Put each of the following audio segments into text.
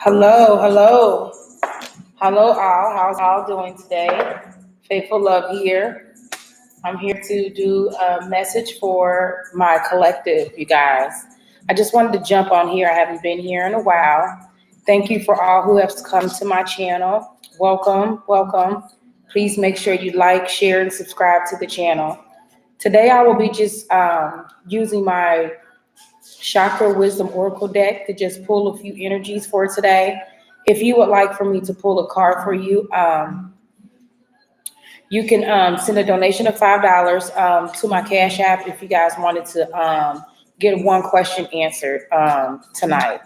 Hello, hello, hello, all. How's all doing today? Faithful Love here. I'm here to do a message for my collective, you guys. I just wanted to jump on here. I haven't been here in a while. Thank you for all who have come to my channel. Welcome, welcome. Please make sure you like, share, and subscribe to the channel. Today, I will be just using my Chakra Wisdom Oracle deck to just pull a few energies for today. If you would like for me to pull a card for you, you can send a donation of $5 to my Cash App if you guys wanted to get one question answered tonight.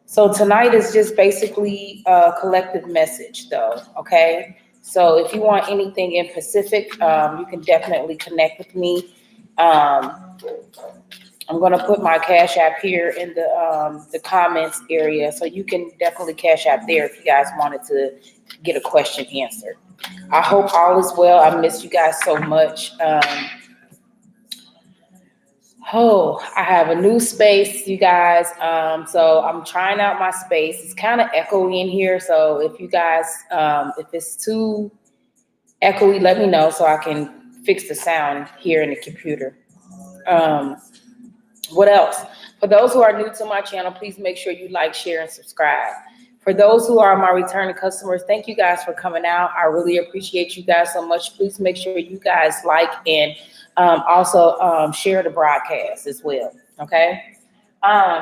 So tonight is just basically a collective message, though, okay? So if you want anything in Pacific, you can definitely connect with me. I'm gonna put my Cash App here in the comments area, so you can definitely Cash App there if you guys wanted to get a question answered. I hope all is well. I miss you guys so much. I have a new space, you guys. So I'm trying out my space. It's kind of echoey in here, so if you guys, if it's too echoey, let me know so I can fix the sound here in the computer. What else? For those who are new to my channel, please make sure you like, share, and subscribe. For those who are my returning customers, thank you guys for coming out. I really appreciate you guys so much. Please make sure you guys like and also share the broadcast as well. Okay.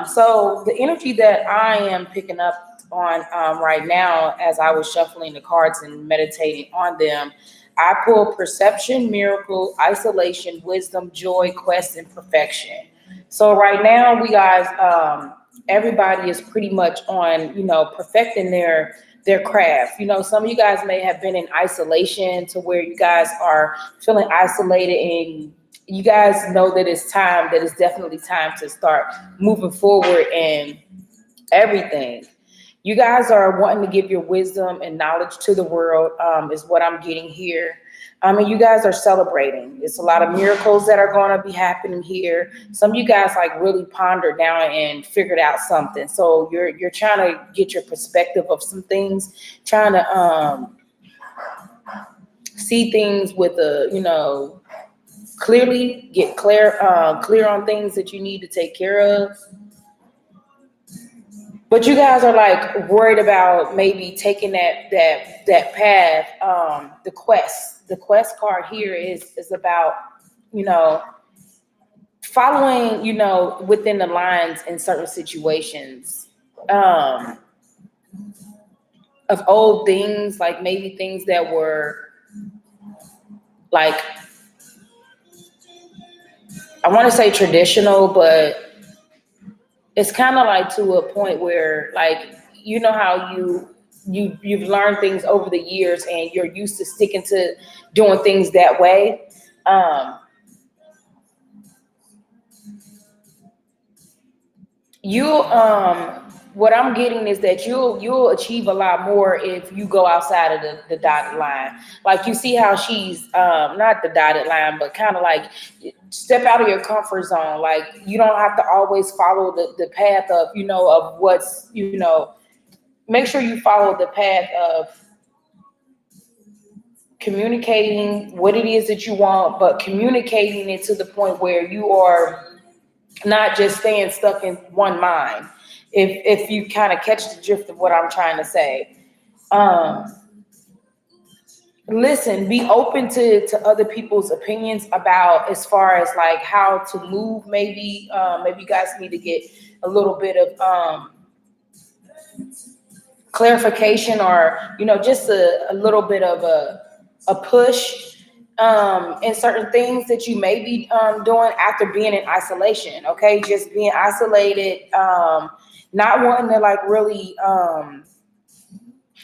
So the energy that I am picking up on right now, as I was shuffling the cards and meditating on them, I pull perception, miracle, isolation, wisdom, joy, quest, and perfection. So right now, we guys, everybody is pretty much on, perfecting their craft. Some of you guys may have been in isolation to where you guys are feeling isolated, and you guys know that it's definitely time to start moving forward and everything. You guys are wanting to give your wisdom and knowledge to the world, is what I'm getting here. And you guys are celebrating. It's a lot of miracles that are going to be happening here. Some of you guys like really pondered down and figured out something. So you're trying to get your perspective of some things, trying to see things with clearly, get clear on things that you need to take care of. But you guys are like worried about maybe taking that path. The quest card here is about, following, within the lines in certain situations of old things, like maybe things that were like, I want to say traditional, but it's kind of like to a point where, like, how you've learned things over the years and you're used to sticking to doing things that way. What I'm getting is that you'll achieve a lot more if you go outside of the dotted line. Like, you see how she's not the dotted line, but kind of like step out of your comfort zone. Like, you don't have to always follow the path of, of what's, make sure you follow the path of communicating what it is that you want, but communicating it to the point where you are not just staying stuck in one mind. If you kind of catch the drift of what I'm trying to say. Listen, be open to other people's opinions about, as far as like how to move. Maybe you guys need to get a little bit of clarification, or just a little bit of a push in certain things that you may be doing after being in isolation. Okay, just being isolated, not wanting to like really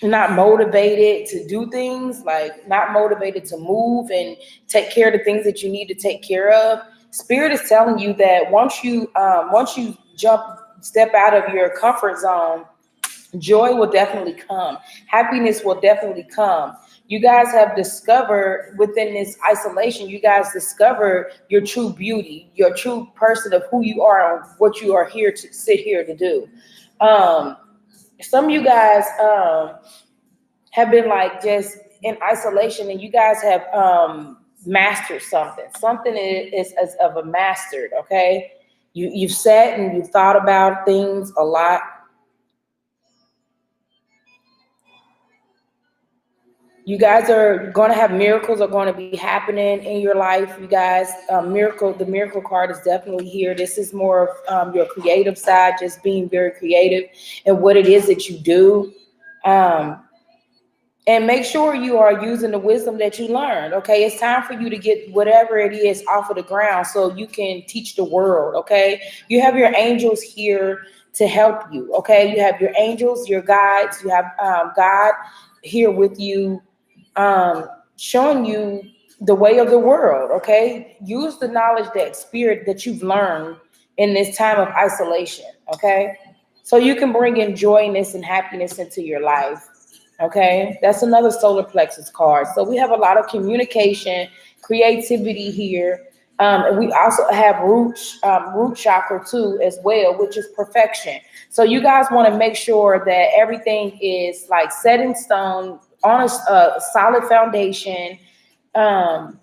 not motivated to do things, like not motivated to move and take care of the things that you need to take care of. Spirit is telling you that once you step out of your comfort zone, joy will definitely come. Happiness will definitely come. You guys have discovered within this isolation, you guys discover your true beauty, your true person of who you are and what you are here to sit here to do. Some of you guys have been like just in isolation, and you guys have mastered something. Something is of a mastered, okay? You've sat and you've thought about things a lot. You guys are going to have miracles are going to be happening in your life. You guys, the miracle card is definitely here. This is more of your creative side, just being very creative in what it is that you do. Um, and make sure you are using the wisdom that you learned. Okay, it's time for you to get whatever it is off of the ground so you can teach the world. Okay, you have your angels here to help you. Okay, you have your angels, your guides, you have God here with you, showing you the way of the world. Okay, use the knowledge, that spirit that you've learned in this time of isolation. Okay, so you can bring in joyness and happiness into your life. Okay, that's another solar plexus card. So we have a lot of communication, creativity here. And we also have root chakra too as well, which is perfection. So you guys want to make sure that everything is like set in stone on a solid foundation. Um,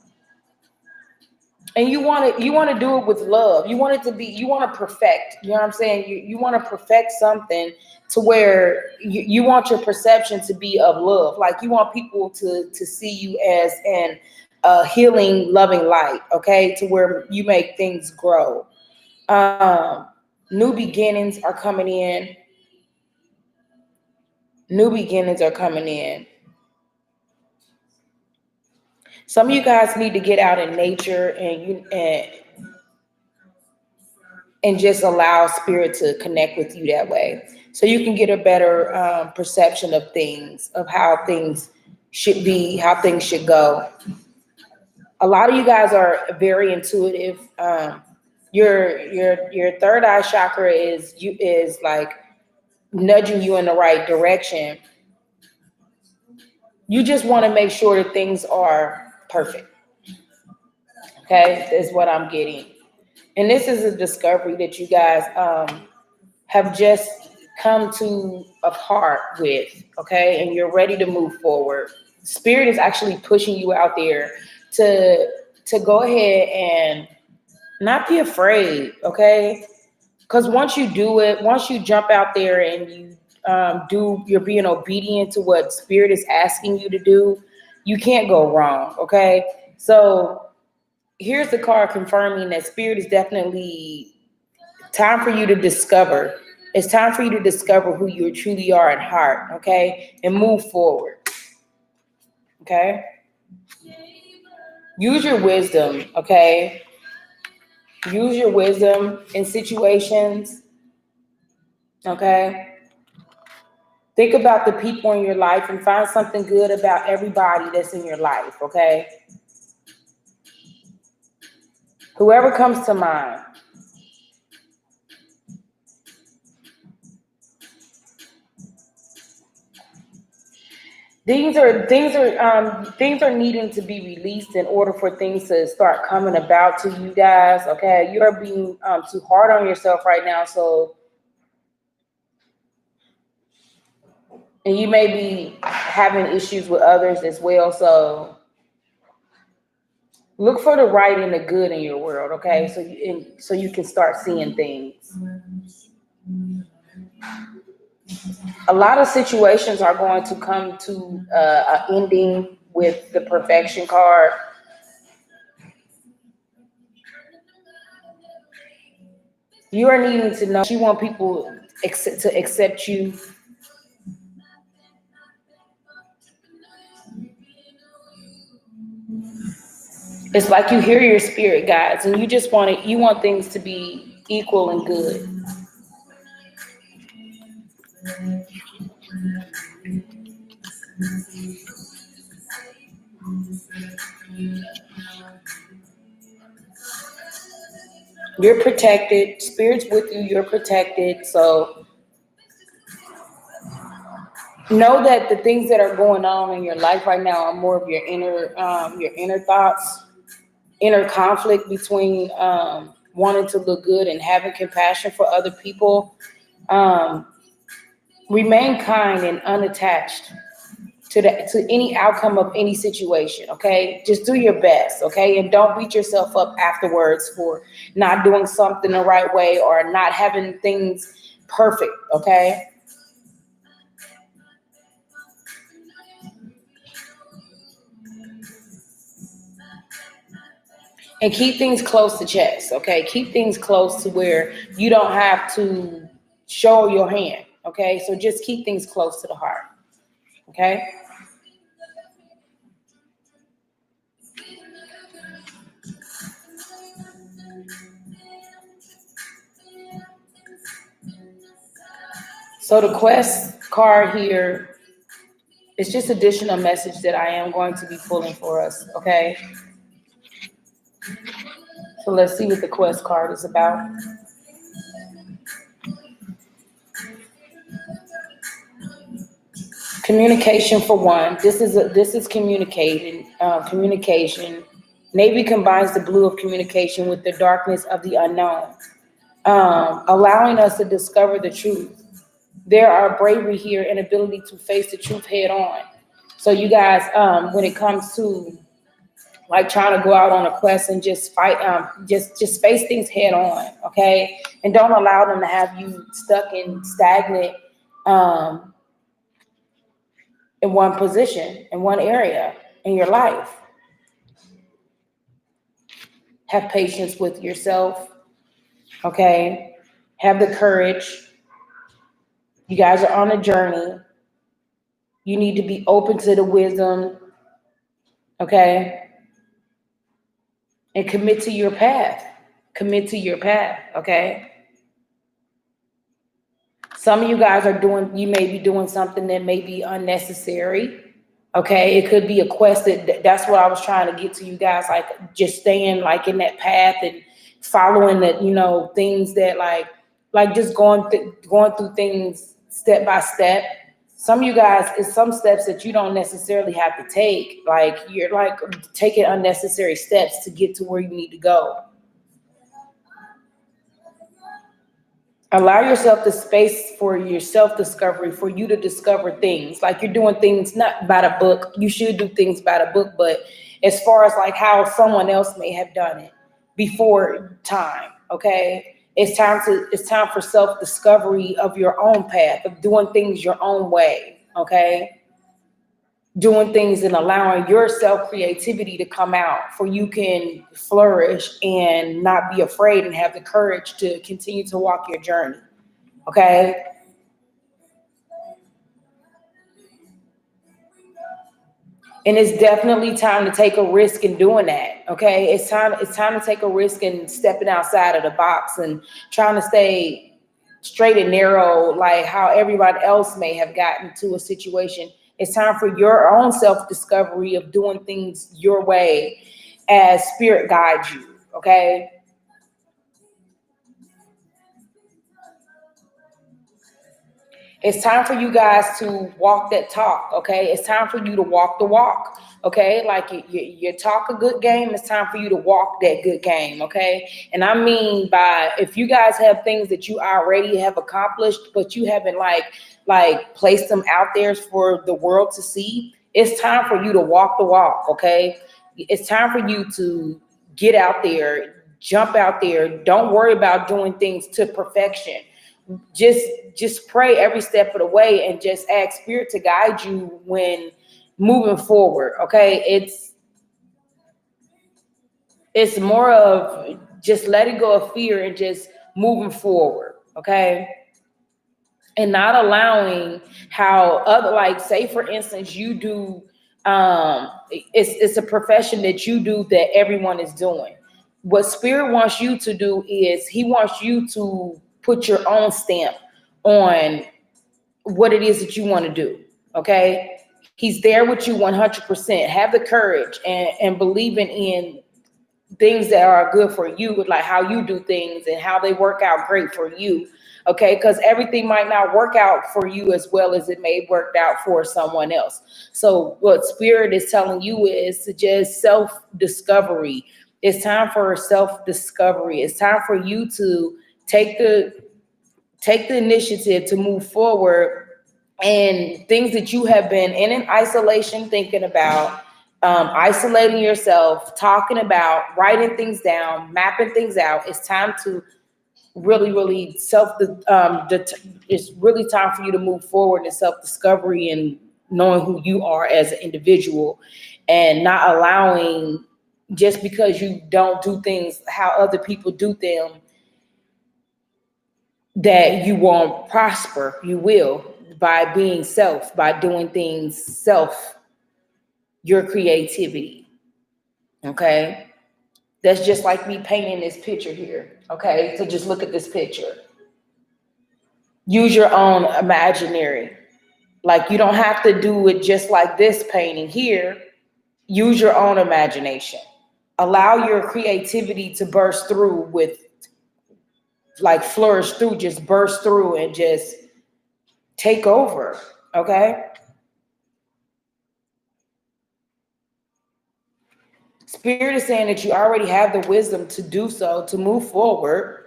and you want to do it with love. You want to perfect. You know what I'm saying? You want to perfect something to where you want your perception to be of love. Like you want people to see you as an healing, loving light. Okay, to where you make things grow. Um, New beginnings are coming in. New beginnings are coming in. Some of you guys need to get out in nature and just allow spirit to connect with you that way, so you can get a better perception of things, of how things should be, how things should go. A lot of you guys are very intuitive. Your third eye chakra is like nudging you in the right direction. You just want to make sure that things are perfect. Okay, is what I'm getting. And this is a discovery that you guys have just come to a part with, okay? And you're ready to move forward. Spirit is actually pushing you out there to go ahead and not be afraid, okay? Because once you do it, once you jump out there and you're being obedient to what Spirit is asking you to do, you can't go wrong, okay? So here's the card confirming that Spirit is definitely time for you to discover. It's time for you to discover who you truly are at heart, okay? And move forward, okay? Use your wisdom, okay? Use your wisdom in situations, okay? Think about the people in your life and find something good about everybody that's in your life, okay? Whoever comes to mind. Things are needing to be released in order for things to start coming about to you guys. Okay, you are being too hard on yourself right now. So, and you may be having issues with others as well. So, look for the right and the good in your world. Okay, so you can start seeing things. A lot of situations are going to come to an ending with the perfection card. You are needing to know you want people to accept you. It's like you hear your spirit guides and you want things to be equal and good. You're protected. Spirit's with you. You're protected. So know that the things that are going on in your life right now are more of your inner thoughts, inner conflict between wanting to look good and having compassion for other people. Um, Remain kind and unattached to any outcome of any situation, okay? Just do your best, okay? And don't beat yourself up afterwards for not doing something the right way or not having things perfect, okay? And keep things close to chest, okay? Keep things close to where you don't have to show your hand, okay? So just keep things close to the heart, okay? So the quest card here is just additional message that I am going to be pulling for us, okay? So let's see what the quest card is about. Communication for one. This is communicating. Communication. Navy combines the blue of communication with the darkness of the unknown, allowing us to discover the truth. There are bravery here and ability to face the truth head on. So you guys, when it comes to like trying to go out on a quest and just fight, just face things head on, okay? And don't allow them to have you stuck in stagnant in one position, in one area in your life. Have patience with yourself, okay? Have the courage. You guys are on a journey. You need to be open to the wisdom, okay? And commit to your path. Commit to your path, okay? Some of you guys you may be doing something that may be unnecessary, okay? It could be a quest that's what I was trying to get to you guys, like just staying like in that path and following the, things that like just going through things step by step. Some of you guys, it's some steps that you don't necessarily have to take. Like you're like taking unnecessary steps to get to where you need to go. Allow yourself the space for your self-discovery, for you to discover things. Like you're doing things not by the book. You should do things by the book, but as far as like how someone else may have done it before time, okay? It's time for self-discovery of your own path, of doing things your own way, okay? Doing things and allowing your self-creativity to come out for you can flourish and not be afraid and have the courage to continue to walk your journey, okay? And it's definitely time to take a risk in doing that, okay? It's time to take a risk in stepping outside of the box and trying to stay straight and narrow, like how everybody else may have gotten to a situation. It's time for your own self-discovery of doing things your way as spirit guides you, okay? It's time for you guys to walk that talk, okay? It's time for you to walk the walk, okay? Like you talk a good game, it's time for you to walk that good game, okay? And I mean by if you guys have things that you already have accomplished, but you haven't like placed them out there for the world to see, it's time for you to walk the walk, okay? It's time for you to get out there, jump out there. Don't worry about doing things to perfection. Just pray every step of the way and just ask spirit to guide you when moving forward, okay? It's more of just letting go of fear and just moving forward, okay? And not allowing how other, like say for instance, you do it's a profession that you do that everyone is doing. What spirit wants you to do is he wants you to put your own stamp on what it is that you want to do, okay? He's there with you 100%. Have the courage and believing in things that are good for you, like how you do things and how they work out great for you, okay? Because everything might not work out for you as well as it may work out for someone else. So what spirit is telling you is to just self-discovery. It's time for self-discovery. It's time for you to take the initiative to move forward and things that you have been in isolation thinking about, isolating yourself, talking about, writing things down, mapping things out. It's time to really it's really time for you to move forward in self-discovery and knowing who you are as an individual, and not allowing, just because you don't do things how other people do them, that you won't prosper. You will, by being self, by doing things self, your creativity. Okay, that's just like me painting this picture here. Okay, so just look at this picture. Use your own imaginary. Like, you don't have to do it just like this painting here. Use your own imagination. Allow your creativity to burst through with, like, flourish through, just burst through and just take over. Okay? Spirit is saying that you already have the wisdom to do so, to move forward.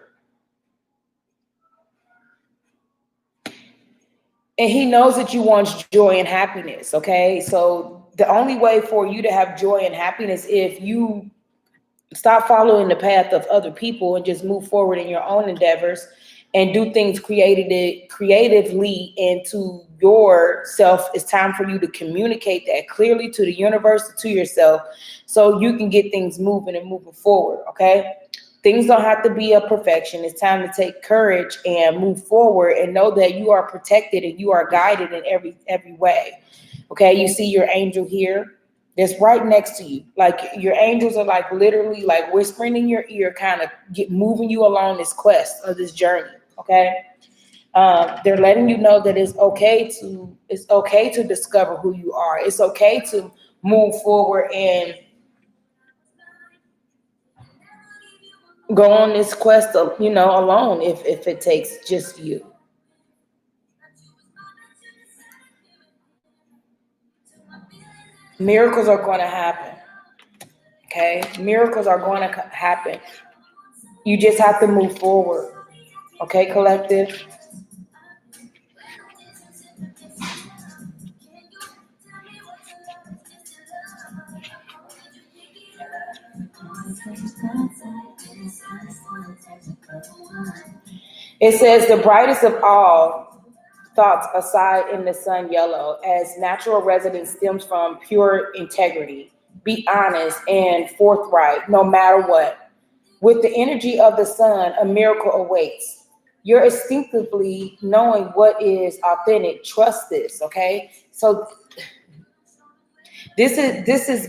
And he knows that you want joy and happiness, okay? So the only way for you to have joy and happiness, if you stop following the path of other people and just move forward in your own endeavors and do things creatively and to yourself. It's time for you to communicate that clearly to the universe, to yourself, so you can get things moving and moving forward, okay? Things don't have to be a perfection. It's time to take courage and move forward and know that you are protected and you are guided in every way. Okay, you see your angel here that's right next to you. Like, your angels are like literally like whispering in your ear, kind of moving you along this quest or this journey. Okay, they're letting you know that it's okay to discover who you are. It's okay to move forward and go on this quest, alone, if it takes just you. Miracles are going to happen. Okay, miracles are going to happen. You just have to move forward. Okay, collective. It says the brightest of all thoughts aside in the sun yellow, as natural residence stems from pure integrity. Be honest and forthright no matter what. With the energy of the sun, a miracle awaits. You're instinctively knowing what is authentic. Trust this, okay? So this is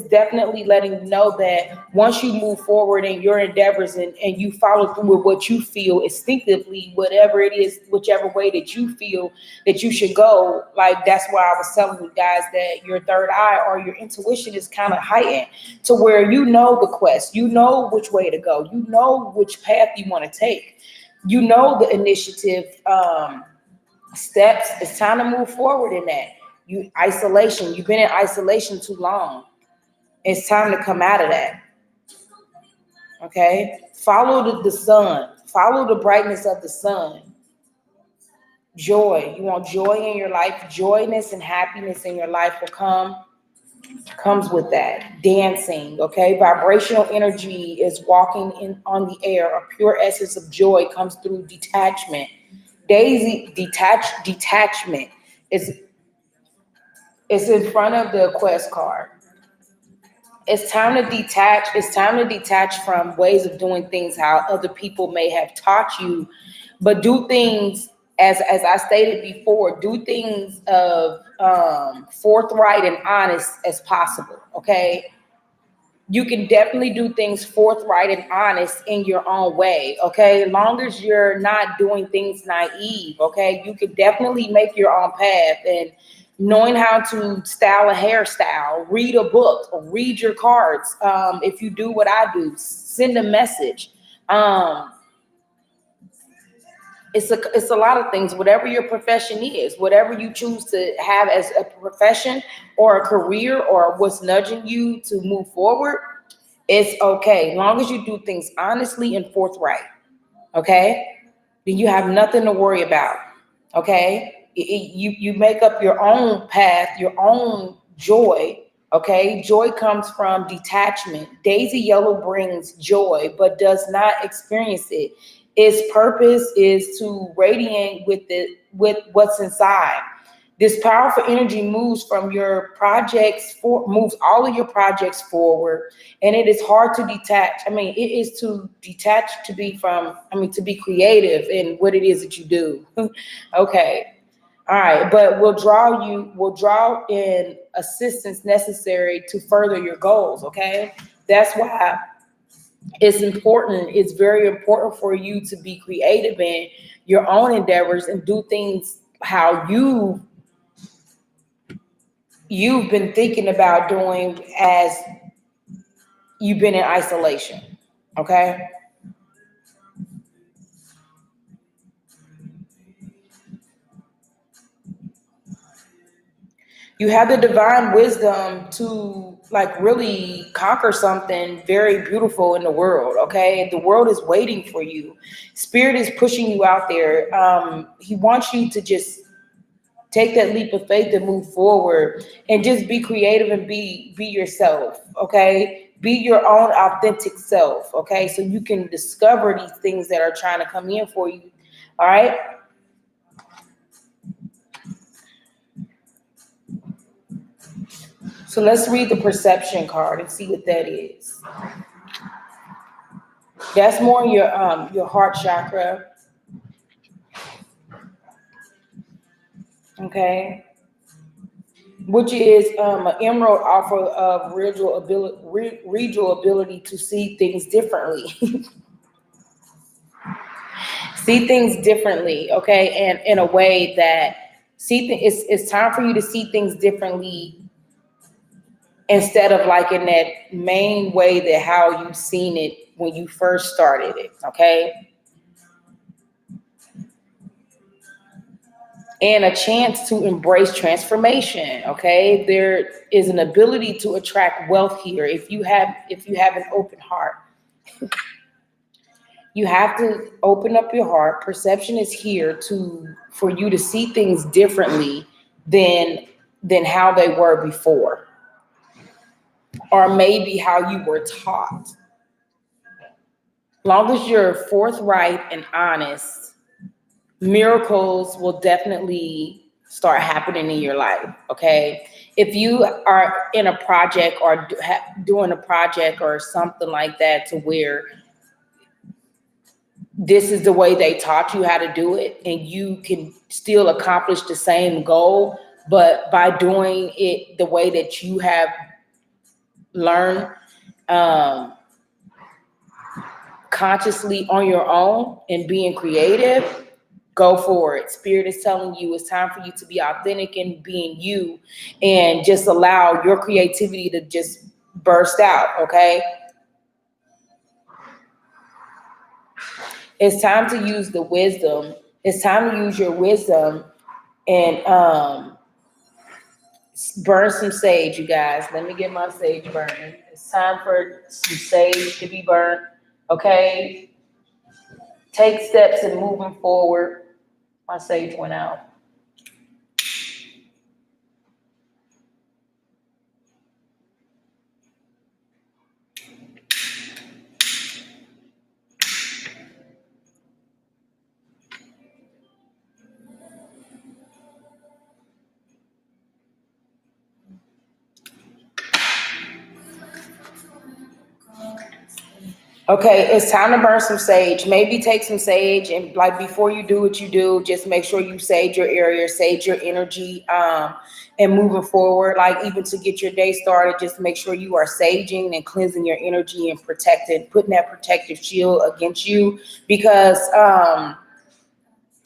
definitely letting you know that once you move forward in your endeavors and you follow through with what you feel instinctively, whatever it is, whichever way that you feel that you should go, like, that's why I was telling you guys that your third eye or your intuition is kind of heightened to where you know the quest, you know which way to go, you know which path you want to take, you know the initiative steps. It's time to move forward in that. You've been in isolation too long. It's time to come out of that. Okay, follow the sun, follow the brightness of the sun. Joy, you want joy in your life, joyness and happiness in your life comes with that. Dancing, okay, vibrational energy is walking in on the air. A pure essence of joy comes through detachment. Detachment is in front of the quest card. It's time to detach. It's time to detach from ways of doing things how other people may have taught you, but do things as I stated before. Do things of forthright and honest as possible. Okay, you can definitely do things forthright and honest in your own way. Okay, as long as you're not doing things naive. Okay, you can definitely make your own path, and knowing how to style a hairstyle, read a book, or read your cards. If you do what I do, send a message. It's a lot of things. Whatever your profession is, whatever you choose to have as a profession or a career, or what's nudging you to move forward, it's okay. As long as you do things honestly and forthright, okay? Then you have nothing to worry about, okay? You make up your own path, your own joy. Okay, joy comes from detachment. Daisy Yellow brings joy, but does not experience it. Its purpose is to radiate with what's inside. This powerful energy moves from your projects moves all of your projects forward, and it is hard to detach. I mean, it is to detach to be from. I mean, to be creative in what it is that you do. Okay. All right, but we'll draw in assistance necessary to further your goals, okay? That's why it's very important for you to be creative in your own endeavors and do things how you've been thinking about doing as you've been in isolation, okay? You have the divine wisdom to like really conquer something very beautiful in the world. Okay, the world is waiting for you. Spirit is pushing you out there. He wants you to just take that leap of faith and move forward and just be creative and be yourself. Okay, be your own authentic self. Okay, so you can discover these things that are trying to come in for you. All right. So let's read the perception card and see what that is. That's more your heart chakra. Okay. Which is an emerald offer of regional ability to see things differently. See things differently, okay, and in a way that it's time for you to see things differently instead of like in that main way that how you've seen it when you first started it, okay? And a chance to embrace transformation, okay? There is an ability to attract wealth here if you have an open heart. You have to open up your heart. Perception is here for you to see things differently than how they were before, or maybe how you were taught. Long as you're forthright and honest, miracles will definitely start happening in your life. Okay, if you are in a project or doing a project or something like that to where this is the way they taught you how to do it and you can still accomplish the same goal, but by doing it the way that you have learned, consciously on your own and being creative, go for it. Spirit is telling you it's time for you to be authentic and being you and just allow your creativity to just burst out, okay? It's time to use the wisdom. It's time to use your wisdom and burn some sage, you guys. Let me get my sage burning. It's time for some sage to be burnt, okay? Take steps in moving forward. My sage went out. Okay, it's time to burn some sage. Maybe take some sage and like before you do what you do, just make sure you sage your area, sage your energy, and moving forward, like even to get your day started, just make sure you are saging and cleansing your energy and protecting, putting that protective shield against you because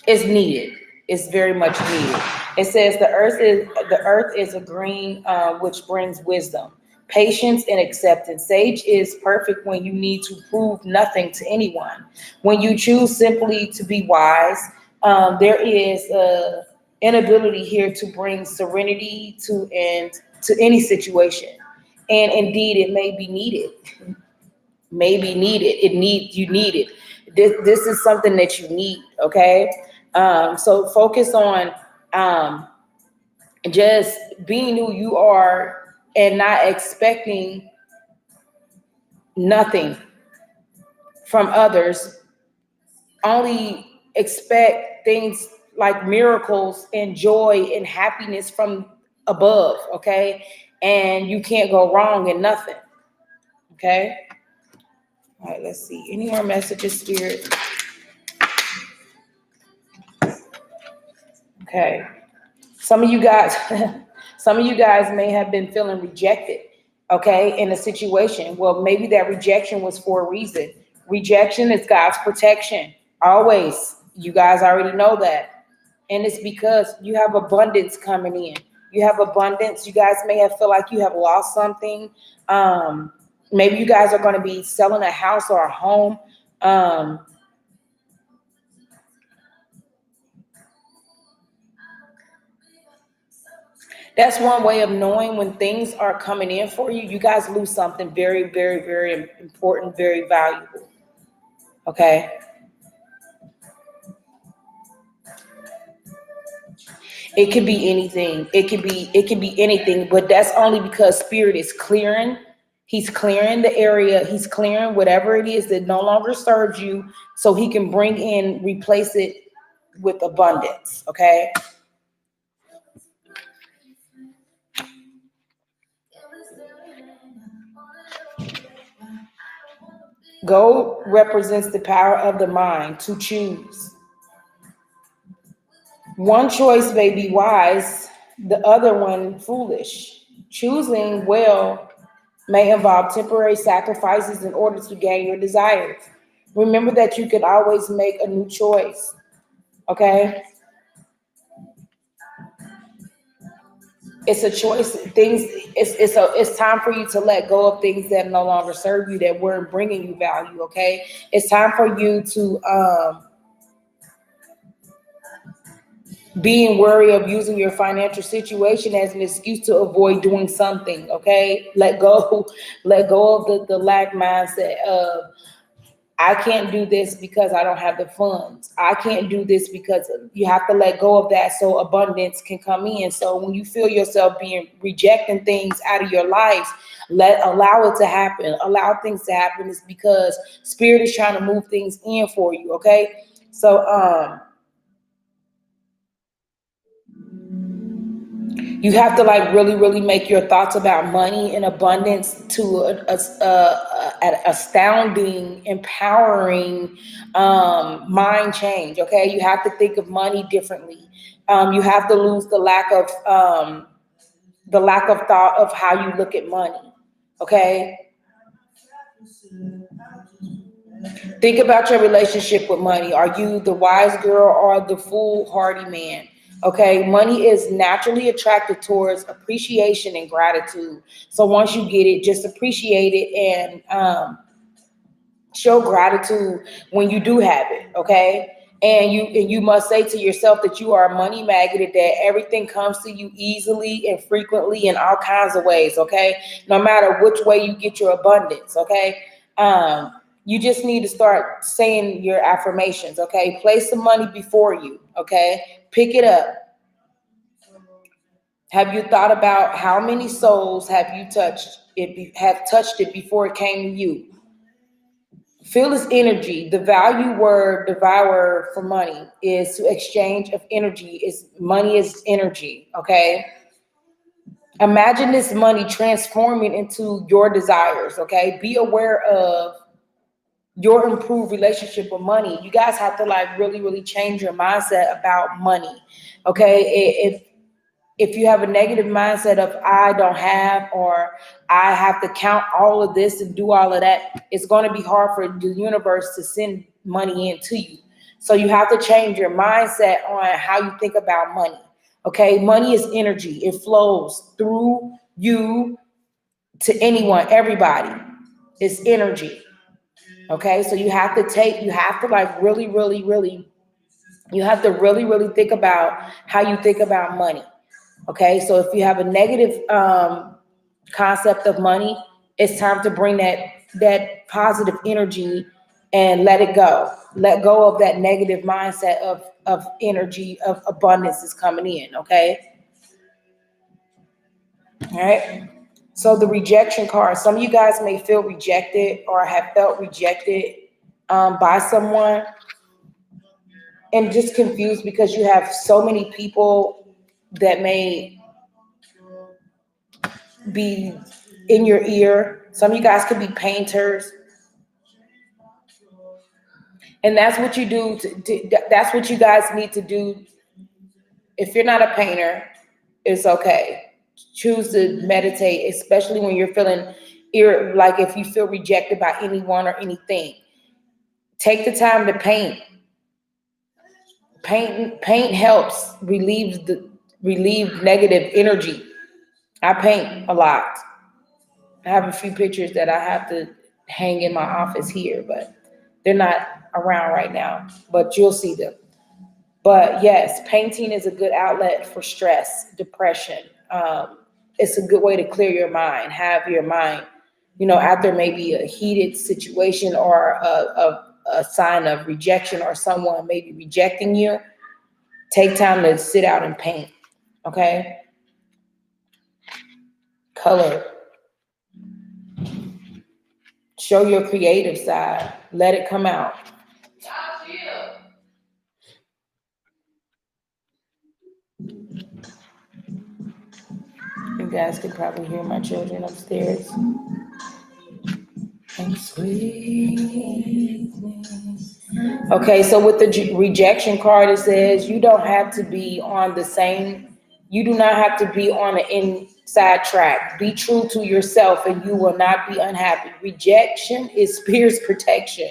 it's needed. It's very much needed. It says the earth is a green, which brings wisdom, patience, and acceptance. Sage is perfect when you need to prove nothing to anyone. When you choose simply to be wise, there is a inability here to bring serenity to any situation, and indeed, it may be needed. May be needed. You need it. This is something that you need. Okay. So focus on Just being who you are and not expecting nothing from others. Only expect things like miracles and joy and happiness from above, okay? And you can't go wrong in nothing, okay? All right, let's see. Any more messages, Spirit? Okay. Some of you guys may have been feeling rejected, okay, in a situation. Well, maybe that rejection was for a reason. Rejection is God's protection. Always. You guys already know that. And it's because you have abundance coming in. You have abundance. You guys may have felt like you have lost something. Maybe you guys are going to be selling a house or a home. That's one way of knowing when things are coming in for you. You guys lose something very, very, very important, very valuable. Okay. It could be anything. It could be anything, but that's only because Spirit is clearing. He's clearing the area. He's clearing whatever it is that no longer serves you, so he can bring in, replace it with abundance. Okay. Gold represents the power of the mind to choose. One choice may be wise, the other one foolish. Choosing well may involve temporary sacrifices in order to gain your desires. Remember that you can always make a new choice. Okay? It's a choice. It's time for you to let go of things that no longer serve you, that weren't bringing you value. Okay? It's time for you to being wary of using your financial situation as an excuse to avoid doing something. Okay, let go of the lack mindset of, I can't do this because I don't have the funds. I can't do this because you have to let go of that so abundance can come in. So when you feel yourself rejecting things out of your life, allow it to happen. Allow things to happen. Is because Spirit is trying to move things in for you. Okay, so you have to like really, really make your thoughts about money and abundance to an astounding, empowering mind change. Okay, you have to think of money differently. You have to lose the lack of thought of how you look at money. Okay. Think about your relationship with money. Are you the wise girl or the foolhardy man? Okay, money is naturally attracted towards appreciation and gratitude. So once you get it, just appreciate it and show gratitude when you do have it. Okay, and you must say to yourself that you are a money magnet, that everything comes to you easily and frequently in all kinds of ways. Okay, no matter which way you get your abundance. Okay, you just need to start saying your affirmations. Okay, place the money before you. Okay, pick it up. Have you thought about how many souls have you touched it before it came to you? Feel this energy. The value word devourer for money is to exchange of energy. Money is energy. Okay. Imagine this money transforming into your desires. Okay. Be aware of your improved relationship with money. You guys have to like really, really change your mindset about money. Okay. If you have a negative mindset of I don't have, or I have to count all of this and do all of that, it's going to be hard for the universe to send money in to you. So you have to change your mindset on how you think about money. Okay. Money is energy. It flows through you to anyone, everybody. It's energy. Okay. So you have to like really, really, really, you have to really, really think about how you think about money. Okay, so if you have a negative concept of money, it's time to bring that positive energy and let it go. Let go of that negative mindset of of energy of abundance is coming in, okay? All right. So the rejection card, some of you guys may feel rejected or have felt rejected by someone and just confused because you have so many people that may be in your ear. Some of you guys could be painters. And that's what you do. That's what you guys need to do. If you're not a painter, it's okay. Choose to meditate, especially when you're feeling like if you feel rejected by anyone or anything. Take the time to paint. Paint helps relieve negative energy. I paint a lot. I have a few pictures that I have to hang in my office here, but they're not around right now, but you'll see them. But yes, painting is a good outlet for stress, depression. It's a good way to clear your mind, have your mind, after maybe a heated situation or a sign of rejection or someone maybe rejecting you, take time to sit out and paint, okay? Color. Show your creative side. Let it come out. You guys can probably hear my children upstairs. Okay, so with the rejection card, it says you don't have to be on the same, you do not have to be on an inside track. Be true to yourself and you will not be unhappy. Rejection is spirit's protection.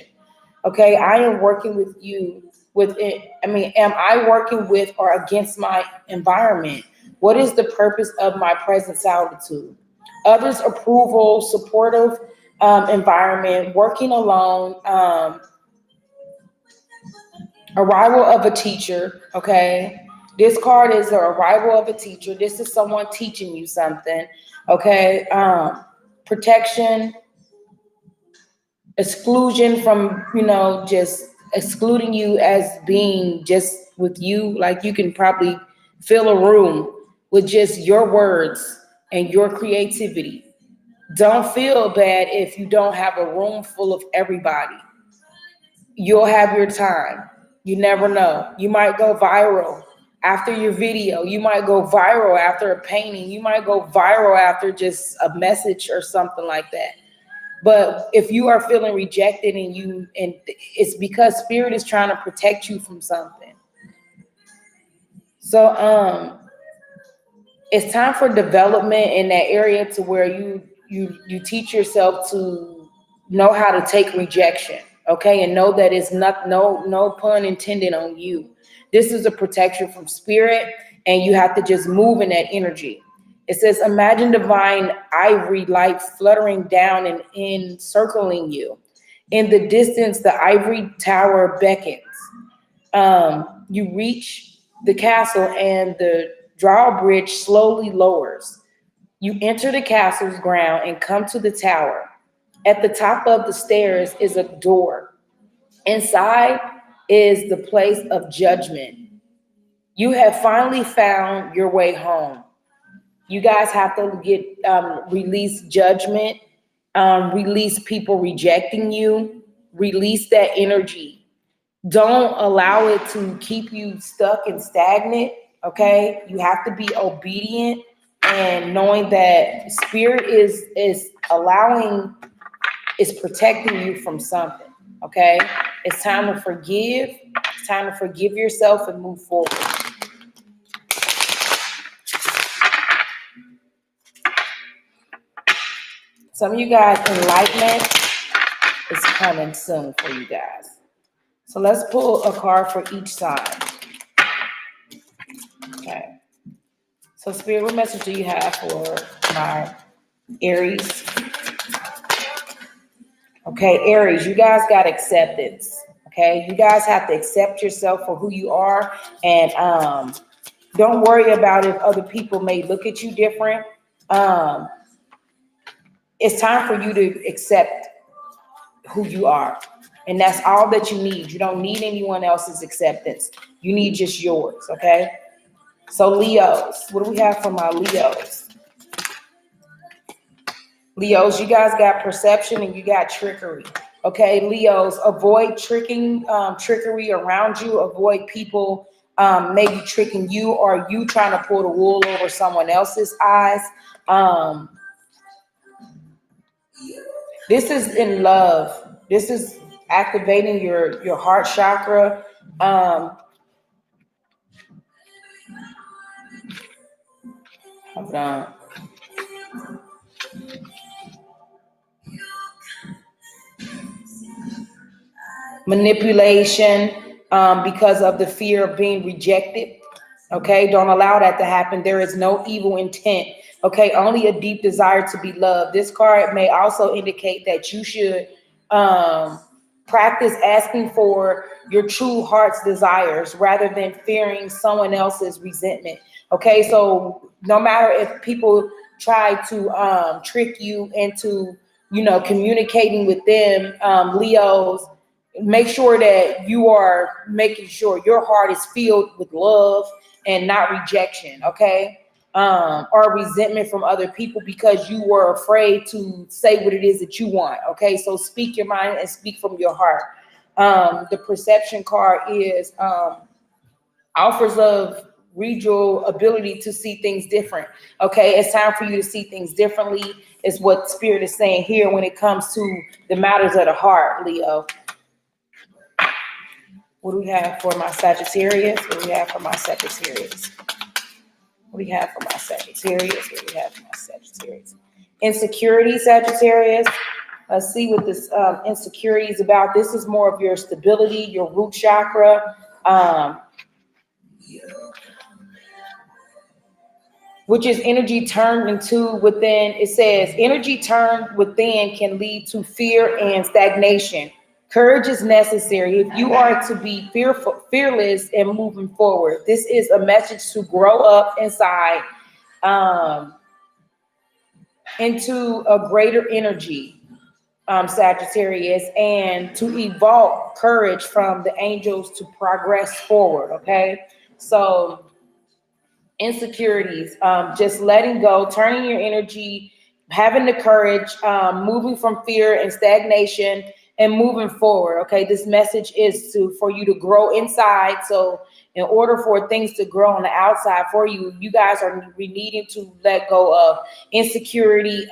Okay, I am working with you with it. Am I working with or against my environment? What is the purpose of my present solitude? Others' approval, supportive environment, working alone, arrival of a teacher, okay? This card is the arrival of a teacher. This is someone teaching you something, okay? Protection, exclusion from, just excluding you as being just with you. Like you can probably fill a room with just your words and your creativity. Don't feel bad if you don't have a room full of everybody. You'll have your time. You never know. You might go viral after your video. You might go viral after a painting. You might go viral after just a message or something like that. But if you are feeling rejected and it's because spirit is trying to protect you from something. So it's time for development in that area to where you teach yourself to know how to take rejection, okay? And know that it's not, no pun intended on you. This is a protection from spirit and you have to just move in that energy. It says, imagine divine ivory light fluttering down and encircling you. In the distance, the ivory tower beckons. You reach the castle and the drawbridge slowly lowers. You enter the castle's ground and come to the tower. At the top of the stairs is a door. Inside is the place of judgment. You have finally found your way home. You guys have to release judgment, release people rejecting you, release that energy. Don't allow it to keep you stuck and stagnant, okay? You have to be obedient and knowing that spirit is protecting you from something, okay? It's time to forgive. It's time to forgive yourself and move forward. Some of you guys, enlightenment is coming soon for you guys. So let's pull a card for each side. Okay. So Spirit, what message do you have for my Aries? Okay, Aries, you guys got acceptance. Okay, you guys have to accept yourself for who you are, and don't worry about if other people may look at you different. It's time for you to accept who you are. And that's all that you need. You don't need anyone else's acceptance. You need just yours, okay? So Leos, what do we have for my Leos? Leos, you guys got perception and you got trickery. Okay, Leos, avoid trickery around you. Avoid people maybe tricking you or you trying to pull the wool over someone else's eyes. This is in love. This is activating your heart chakra. Hold on. Manipulation because of the fear of being rejected. Okay, don't allow that to happen. There is no evil intent. Okay, only a deep desire to be loved. This card may also indicate that you should practice asking for your true heart's desires rather than fearing someone else's resentment. Okay, so no matter if people try to trick you into, communicating with them, Leos, make sure that you are making sure your heart is filled with love and not rejection, okay? Or resentment from other people because you were afraid to say what it is that you want, okay? So speak your mind and speak from your heart. The perception card is offers of regional ability to see things different, okay? It's time for you to see things differently is what Spirit is saying here when it comes to the matters of the heart, Leo. What do we have for my Sagittarius? What do we have for my Sagittarius? What do we have for my Sagittarius? What do we have for my Sagittarius? Insecurity, Sagittarius. Let's see what this insecurity is about. This is more of your stability, your root chakra, which is energy turned into within. It says energy turned within can lead to fear and stagnation. Courage is necessary if you are to be fearless and moving forward. This is a message to grow up inside into a greater energy, Sagittarius, and to evoke courage from the angels to progress forward, okay? So insecurities, just letting go, turning your energy, having the courage, moving from fear and stagnation and moving forward. Okay, this message is for you to grow inside. So in order for things to grow on the outside for you, you guys are needing to let go of insecurity,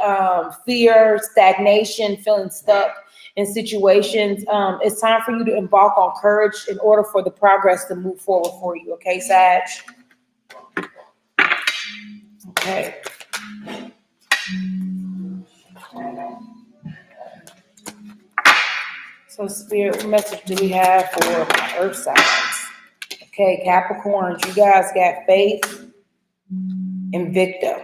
fear, stagnation, feeling stuck in situations. It's time for you to embark on courage in order for the progress to move forward for you. Okay, Sag? Okay. So Spirit, what message do we have for my earth signs? Okay, Capricorns, you guys got faith and victim.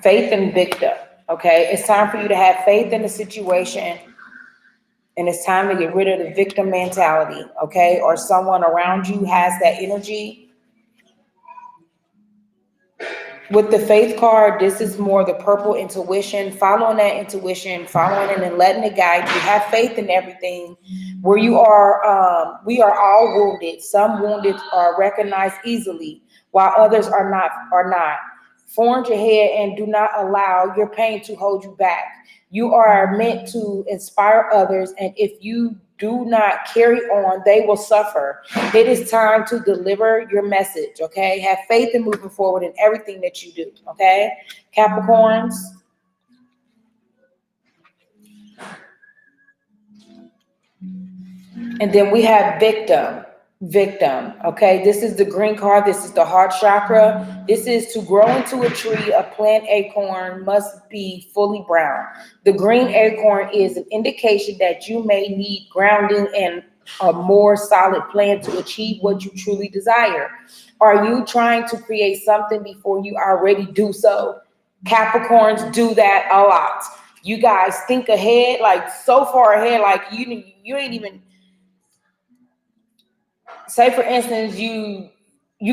Faith and victim, okay? It's time for you to have faith in the situation, and it's time to get rid of the victim mentality, okay? Or someone around you has that energy. With the faith card, this is more the purple intuition, following that intuition, following it and letting it guide you. Have faith in everything. Where you are, we are all wounded. Some wounded are recognized easily, while others are not. Forge ahead and do not allow your pain to hold you back. You are meant to inspire others, and if you do not carry on, they will suffer. It is time to deliver your message, okay? Have faith in moving forward in everything that you do, okay? Capricorns. And then we have victim, okay? This is the green card. This is the heart chakra. This is to grow into a tree. A plant acorn must be fully brown. The green acorn is an indication that you may need grounding and a more solid plan to achieve what you truly desire. Are you trying to create something before you already do so? Capricorns do that a lot. You guys think ahead, like so far ahead, like you ain't even. Say for instance, you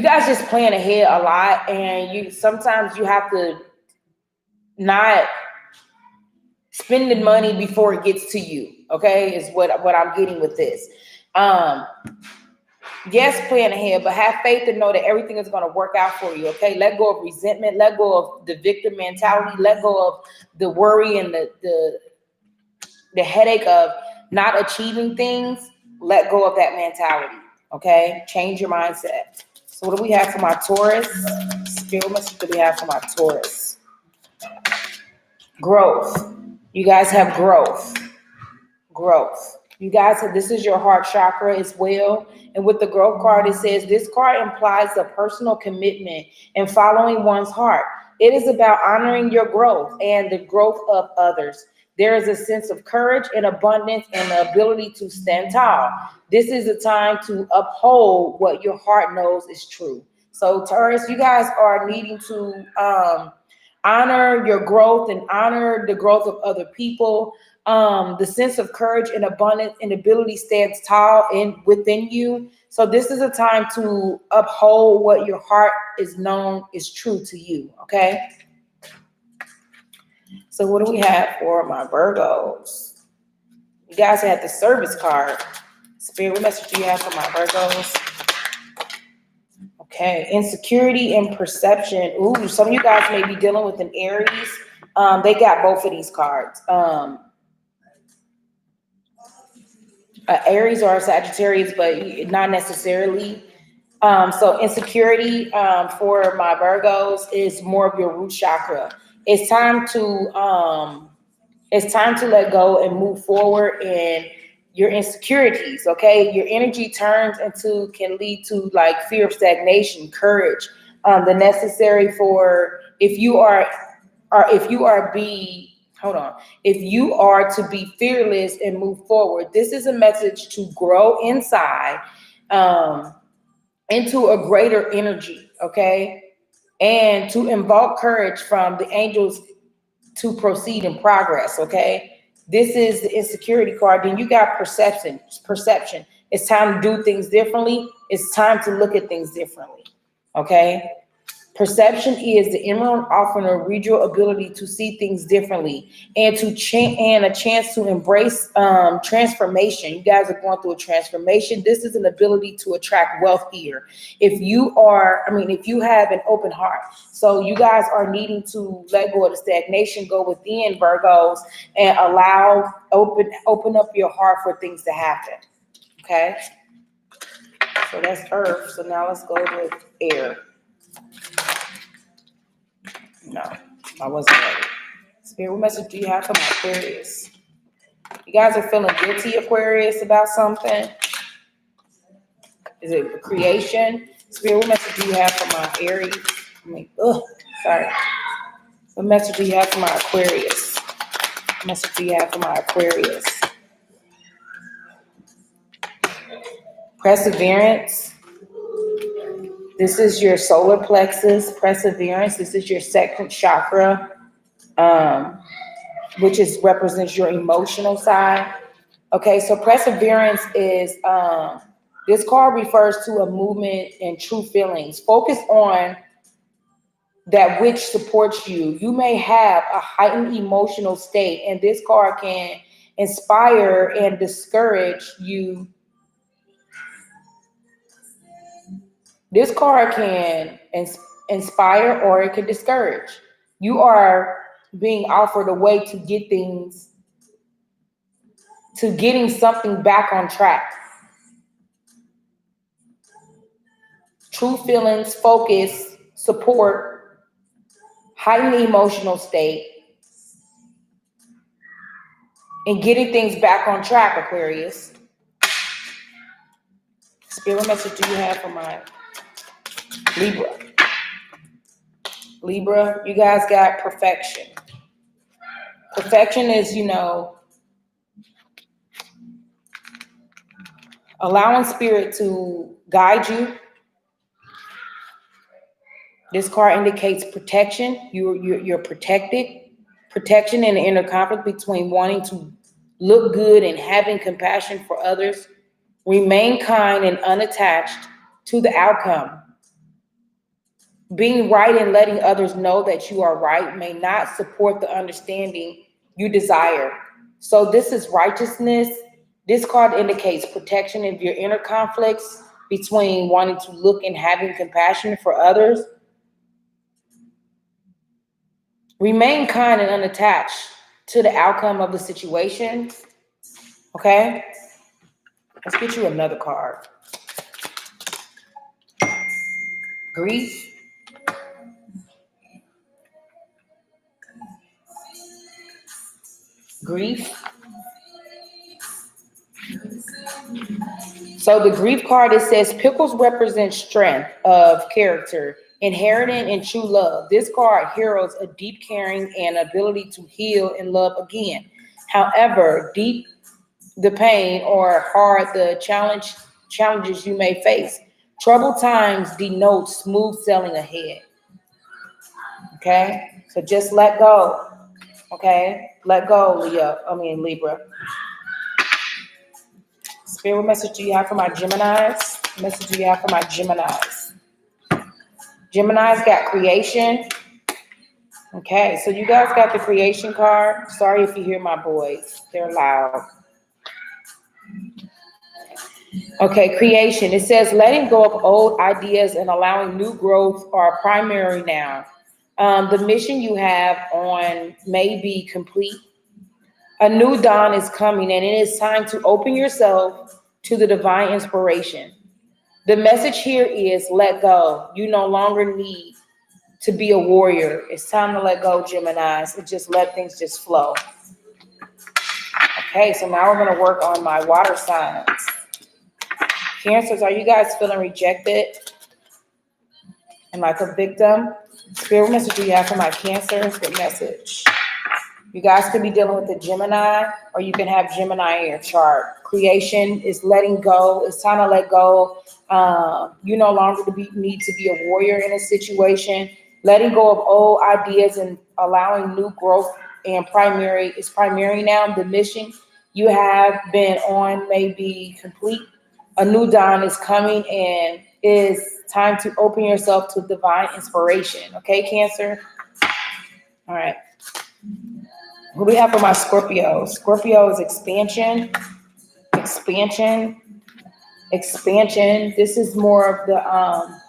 guys just plan ahead a lot, and sometimes you have to not spending money before it gets to you. Okay, is what I'm getting with this. Yes, plan ahead, but have faith and know that everything is going to work out for you. Okay, let go of resentment, let go of the victim mentality, let go of the worry and the headache of not achieving things. Let go of that mentality. Okay, change your mindset. So what do we have for my Taurus? Spirit message do we have for my Taurus? Growth. You guys have growth. Growth. You guys have, this is your heart chakra as well. And with the growth card, it says this card implies a personal commitment and following one's heart. It is about honoring your growth and the growth of others. There is a sense of courage and abundance and the ability to stand tall. This is a time to uphold what your heart knows is true. So Taurus, you guys are needing to honor your growth and honor the growth of other people. The sense of courage and abundance and ability stands tall within you. So this is a time to uphold what your heart is known is true to you. Okay. So what do we have for my Virgos? You guys had the service card. Spirit, what message do you have for my Virgos? Okay, insecurity and perception. Ooh, some of you guys may be dealing with an Aries. They got both of these cards. Aries or Sagittarius, but not necessarily. So insecurity for my Virgos is more of your root chakra. It's time to let go and move forward in your insecurities. Okay, your energy can lead to like fear of stagnation, courage, the necessary for if you are to be fearless and move forward. This is a message to grow inside into a greater energy, okay? And to invoke courage from the angels to proceed in progress, okay? This is the insecurity card. Then you got perception. It's time to do things differently. It's time to look at things differently, okay? Perception is the emerald offering a real ability to see things differently and a chance to embrace transformation. You guys are going through a transformation. This is an ability to attract wealth here. If you have an open heart. So you guys are needing to let go of the stagnation, go within, Virgos, and open up your heart for things to happen. Okay. So that's earth. So now let's go to air. No, I wasn't ready. Spirit, what message do you have for my Aquarius? You guys are feeling guilty, Aquarius, about something? Is it creation? Spirit, what message do you have for my Aries? What message do you have for my Aquarius? What message do you have for my Aquarius? Perseverance. This is your solar plexus, perseverance. This is your second chakra, which represents your emotional side. Okay, so perseverance is, this card refers to a movement and true feelings. Focus on that which supports you. You may have a heightened emotional state, and this card can inspire and discourage you. This card can inspire or it can discourage. You are being offered a way to getting something back on track. True feelings, focus, support, heightened emotional state, and getting things back on track, Aquarius. Spirit message do you have for my Libra? Libra, you guys got perfection. Perfection is, allowing spirit to guide you. This card indicates protection. You're protected. Protection in the inner conflict between wanting to look good and having compassion for others. Remain kind and unattached to the outcome. Being right and letting others know that you are right may not support the understanding you desire. So this is righteousness. This card indicates protection of your inner conflicts between wanting to look and having compassion for others. Remain kind and unattached to the outcome of the situation. Okay? Let's get you another card. Grief. Grief. So the grief card, it says pickles represent strength of character, inherited and true love. This card heralds a deep caring and ability to heal and love again. However, deep the pain or hard the challenges you may face, troubled times denote smooth sailing ahead. Okay, so just let go. Okay, let go, Libra. Spirit, what message do you have for my Geminis? What message do you have for my Geminis? Geminis got creation. Okay, so you guys got the creation card. Sorry if you hear my boys. They're loud. Okay, creation. It says letting go of old ideas and allowing new growth are primary now. The mission you have on may be complete. A new dawn is coming, and it is time to open yourself to the divine inspiration. The message here is let go. You no longer need to be a warrior. It's time to let go, Geminis, and just let things just flow. Okay, so now we're going to work on my water signs. Cancers, are you guys feeling rejected and like a victim? Spirit, what message do you have for my Cancers? Good message. You guys could be dealing with the Gemini, or you can have Gemini in your chart. Creation is letting go. It's time to let go. You no longer need to be a warrior in a situation. Letting go of old ideas and allowing new growth and primary now. The mission you have been on may be complete. A new dawn is coming, and it's time to open yourself to divine inspiration. Okay, Cancer? All right. What do we have for my Scorpio? Scorpio is expansion. This is more of the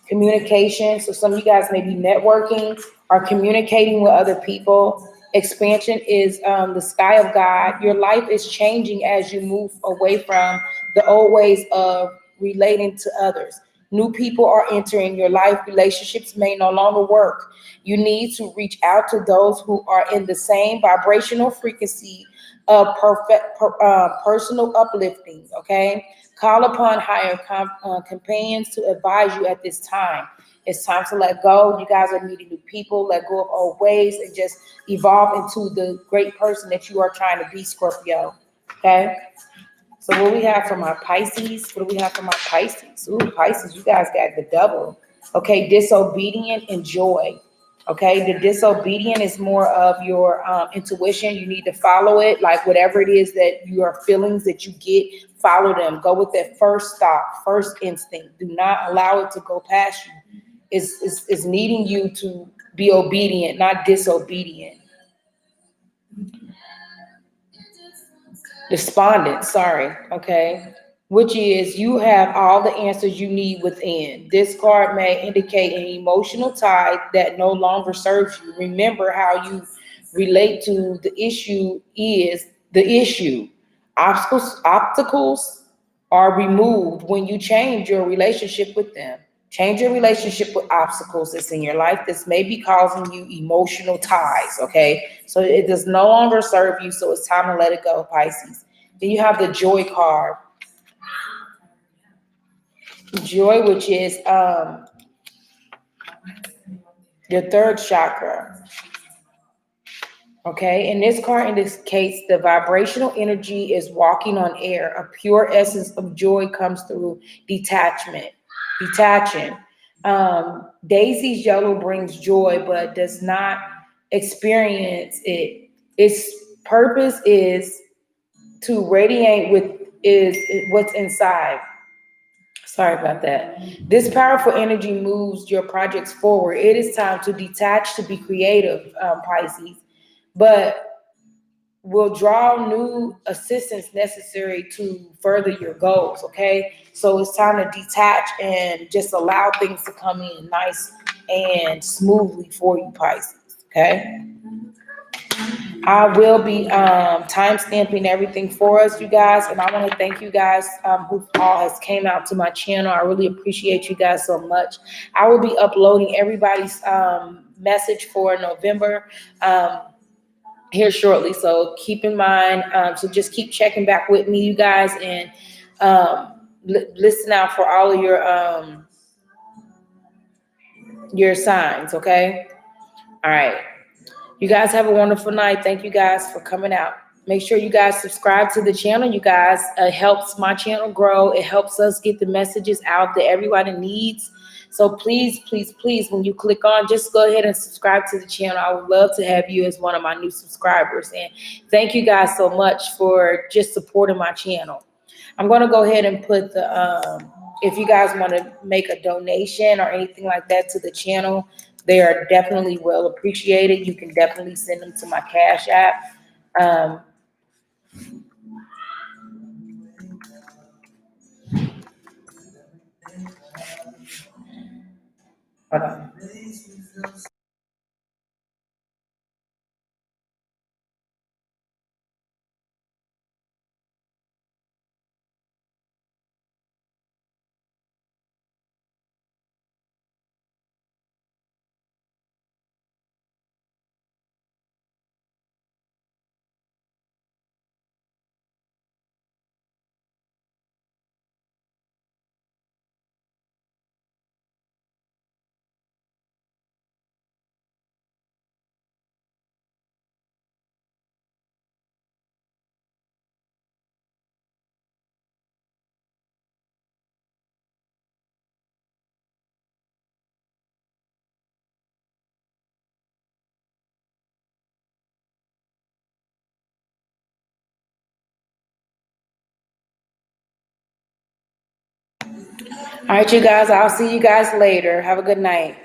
communication. So some of you guys may be networking or communicating with other people. Expansion is the sky of God. Your life is changing as you move away from the old ways of relating to others. New people are entering your life. Relationships may no longer work. You need to reach out to those who are in the same vibrational frequency of personal uplifting, okay? Call upon higher companions to advise you at this time. It's time to let go. You guys are meeting new people. Let go of old ways and just evolve into the great person that you are trying to be, Scorpio, okay? So what we have for my Pisces? What do we have for my Pisces? Ooh, Pisces, you guys got the double. Okay, disobedient and joy. Okay, the disobedient is more of your intuition. You need to follow it. Like whatever it is that your feelings that you get, follow them. Go with that first thought, first instinct. Do not allow it to go past you. It's needing you to be obedient, not disobedient. Despondent, sorry, okay, which is you have all the answers you need within. This card may indicate an emotional tie that no longer serves you. Remember how you relate to the issue is the issue. Obstacles are removed when you change your relationship with them. Change your relationship with obstacles that's in your life. This may be causing you emotional ties, okay? So it does no longer serve you, so it's time to let it go, Pisces. Then you have the joy card. Joy, which is your third chakra. Okay, and this card indicates the vibrational energy is walking on air. A pure essence of joy comes through detaching. Daisy's yellow brings joy, but does not experience it. Its purpose is to radiate is what's inside. Sorry about that. This powerful energy moves your projects forward. It is time to detach, to be creative, Pisces. But will draw new assistance necessary to further your goals, okay? So it's time to detach and just allow things to come in nice and smoothly for you, Pisces, okay? I will be time stamping everything for us, you guys, and I want to thank you guys who all has came out to my channel. I really appreciate you guys so much. I will be uploading everybody's message for November here shortly, so keep in mind. So just keep checking back with me, you guys, and listen out for all of your signs. Okay, all right. You guys have a wonderful night. Thank you guys for coming out. Make sure you guys subscribe to the channel. You guys, it helps my channel grow. It helps us get the messages out that everybody needs. So please, please, please, when you click on, just go ahead and subscribe to the channel. I would love to have you as one of my new subscribers. And thank you guys so much for just supporting my channel. I'm going to go ahead and put the, if you guys want to make a donation or anything like that to the channel, they are definitely well appreciated. You can definitely send them to my Cash App. Hold on. All right, you guys, I'll see you guys later. Have a good night.